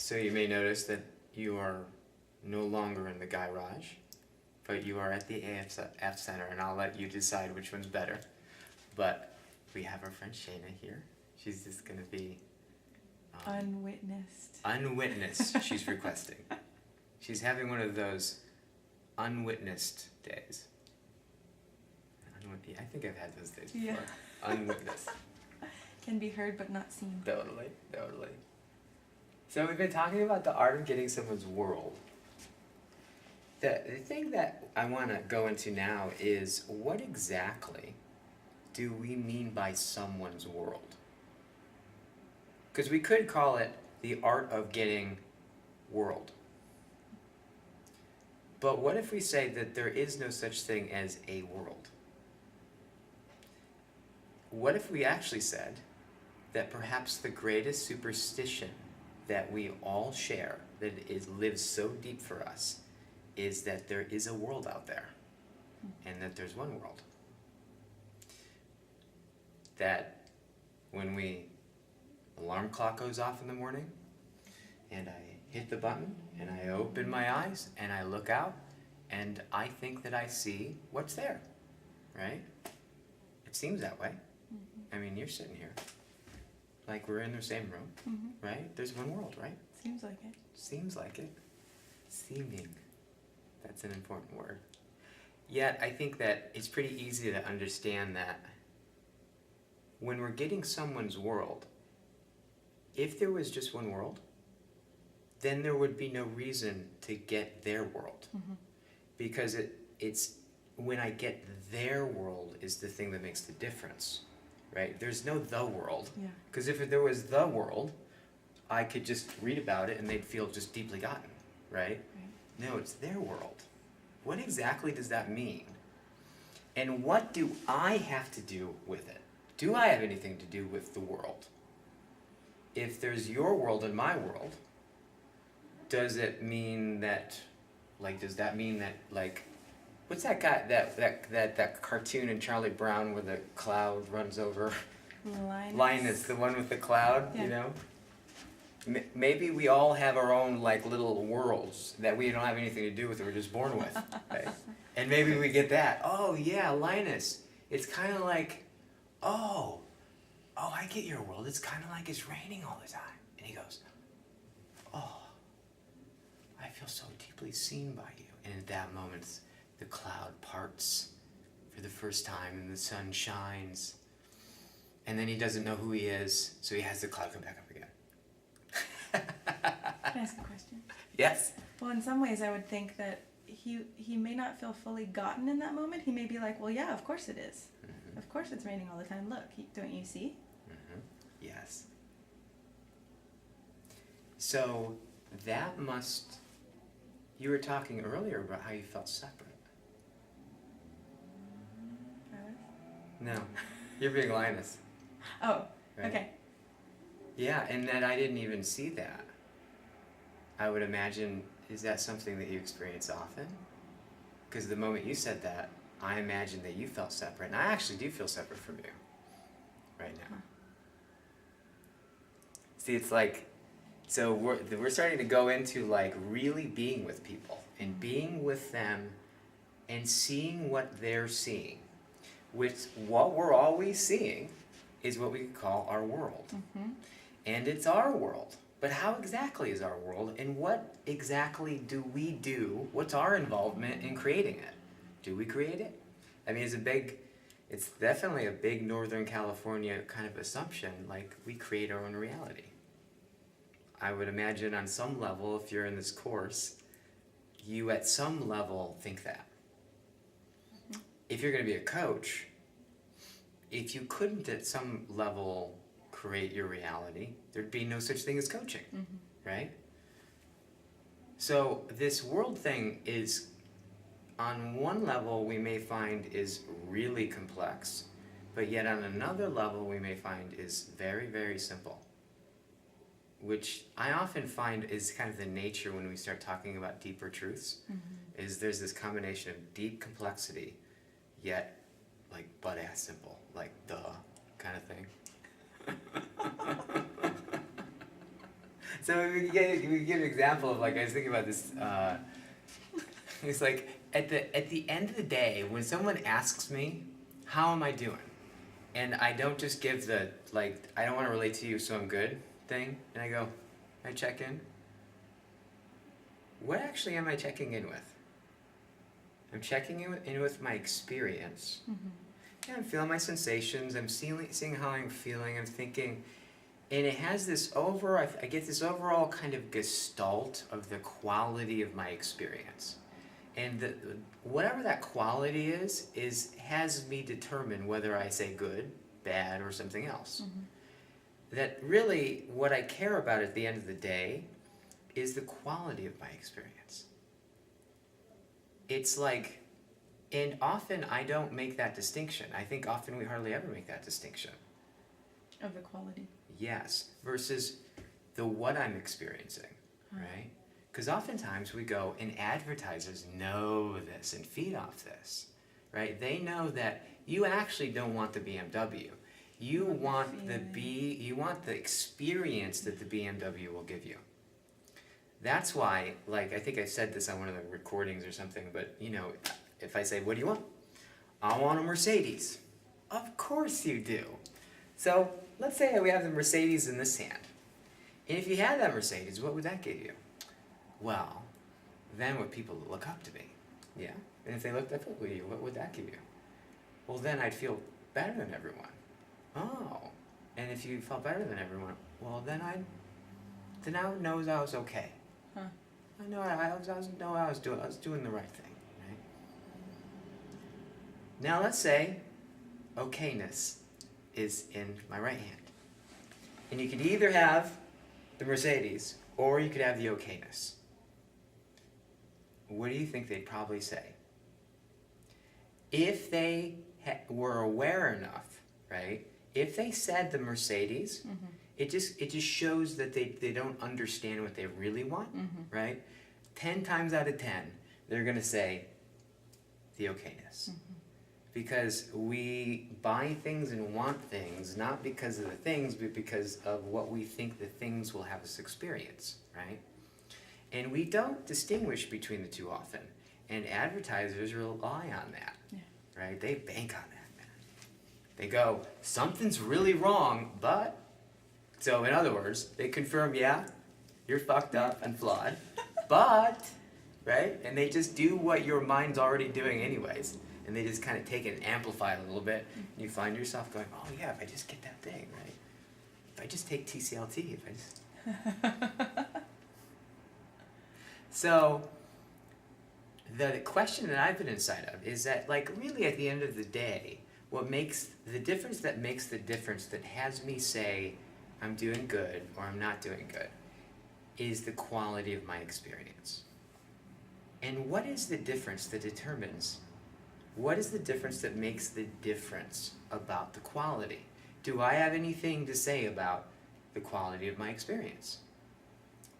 So you may notice that you are no longer in the garage, but you are at the AF Center, and I'll let you decide which one's better. But we have our friend Shayna here. She's just going to be... unwitnessed. Unwitnessed, she's requesting. She's having one of those unwitnessed days. I think I've had those days before. Yeah. Unwitnessed. Can be heard but not seen. Totally, totally. So we've been talking about the art of getting someone's world. The thing that I want to go into now is, what exactly do we mean by someone's world? Because we could call it the art of getting world. But what if we say that there is no such thing as a world? What if we actually said that perhaps the greatest superstition that we all share, that lives so deep for us, is that there is a world out there, and that there's one world? That when alarm clock goes off in the morning, and I hit the button, and I open my eyes, and I look out, and I think that I see what's there, right? It seems that way. I mean, you're sitting here, like we're in the same room, right? There's one world, right? Seems like it. Seems like it. Seeming. That's an important word. Yet, I think that it's pretty easy to understand that when we're getting someone's world, if there was just one world, then there would be no reason to get their world. Because it's when I get their world is the thing that makes the difference, right? There's no the world. Yeah. Because if there was the world, I could just read about it and they'd feel just deeply gotten, right? No, it's their world. What exactly does that mean? And what do I have to do with it? Do I have anything to do with the world? If there's your world and my world, does it mean that, does that mean that, what's that guy, that cartoon in Charlie Brown where the cloud runs over? Linus, the one with the cloud, Yeah. you know? Maybe we all have our own, little worlds that we don't have anything to do with, that we're just born with, right? And maybe we get that. Oh, yeah, Linus. It's kind of like, oh, I get your world. It's kind of like it's raining all the time. And he goes, oh, I feel so deeply seen by you. And at that moment, the cloud parts for the first time and the sun shines. And then he doesn't know who he is, so he has the cloud come back up again. Can I ask a question? Yes. Well, in some ways I would think that he may not feel fully gotten in that moment. He may be like, well, yeah, of course it is. Of course it's raining all the time. Look, don't you see? Yes. So that you were talking earlier about how you felt separate. No, you're being Linus. Oh, right? okay. Yeah, and that I didn't even see that. I would imagine, is that something that you experience often? Because the moment you said that, I imagined that you felt separate, and I actually do feel separate from you right now. See, it's so we're starting to go into really being with people and being with them and seeing what they're seeing, which what we're always seeing is what we could call our world. And it's our world. But how exactly is our world, and what exactly do we do? What's our involvement in creating it? Do we create it? I mean, it's definitely a big Northern California kind of assumption, we create our own reality. I would imagine on some level, if you're in this course, you at some level think that. If you're going to be a coach, if you couldn't at some level create your reality, there'd be no such thing as coaching, right? So this world thing is, on one level we may find is really complex, but yet on another level we may find is very, very simple, which I often find is kind of the nature when we start talking about deeper truths, is there's this combination of deep complexity, yet butt-ass simple, duh kind of thing. So we can give an example of, like, I was thinking about this. It's like at the end of the day, when someone asks me, "How am I doing?" and I don't just give the, like, "I don't want to relate to you, so I'm good" thing, and I go, I check in. What actually am I checking in with? I'm checking in with my experience. Yeah, I'm feeling my sensations. I'm seeing how I'm feeling. I'm thinking, and it has this I get this overall kind of gestalt of the quality of my experience, and whatever that quality is has me determine whether I say good, bad, or something else. That really, what I care about at the end of the day is the quality of my experience. It's like, and often I don't make that distinction. I think often we hardly ever make that distinction. Of the quality. Yes, versus the what I'm experiencing, right? Because oftentimes we go, and advertisers know this and feed off this, right? They know that you actually don't want the BMW. You want you want the experience that the BMW will give you. That's why, like, I think I said this on one of the recordings or something, but, you know, if I say, what do you want? I want a Mercedes. Of course you do. So let's say we have the Mercedes in this hand. And if you had that Mercedes, what would that give you? Well, then what people look up to me. Yeah? And if they looked up at you, what would that give you? Well, then I'd feel better than everyone. Oh. And if you felt better than everyone, well, then I would know I was okay. I know I was doing the right thing, right? Now let's say okayness is in my right hand. And you could either have the Mercedes or you could have the okayness. What do you think they'd probably say? If they were aware enough, right? If they said the Mercedes, it just shows that they don't understand what they really want, right? 10 times out of 10, they're going to say the okayness. Because we buy things and want things, not because of the things, but because of what we think the things will have us experience, right? And we don't distinguish between the two often. And advertisers rely on that, right? They bank on that, man. They go, something's really wrong, but... So in other words, they confirm, yeah, you're fucked up and flawed, but, right? And they just do what your mind's already doing anyways. And they just kind of take it and amplify it a little bit. And you find yourself going, oh yeah, if I just get that thing, right? If I just take TCLT, if I just... So, the question that I've been inside of is that, like, really at the end of the day, what makes the difference that has me say, I'm doing good or I'm not doing good, is the quality of my experience. And what is the difference that determines? What is the difference that makes the difference about the quality? Do I have anything to say about the quality of my experience?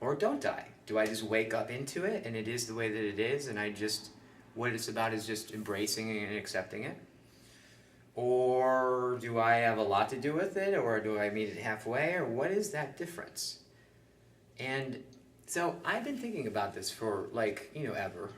Or don't I? Do I just wake up into it and it is the way that it is and what it's about is just embracing it and accepting it? Or do I have a lot to do with it, or do I meet it halfway, or what is that difference? And so I've been thinking about this for, like, ever.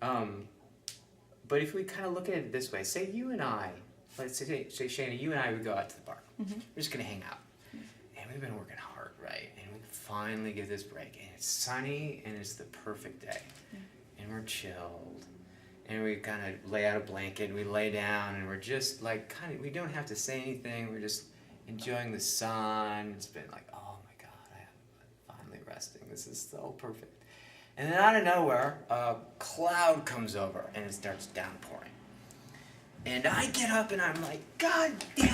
But if we kind of look at it this way, say you and I, let's say Shana, you and I would go out to the park. We're just going to hang out. And we've been working hard, right? And we finally get this break, and it's sunny, and it's the perfect day. And we're chilled. And we kind of lay out a blanket, and we lay down, and we're just like we don't have to say anything. We're just enjoying the sun. It's been like, oh my God, I'm finally resting. This is so perfect. And then out of nowhere, a cloud comes over, and it starts downpouring. And I get up, and I'm like, God damn.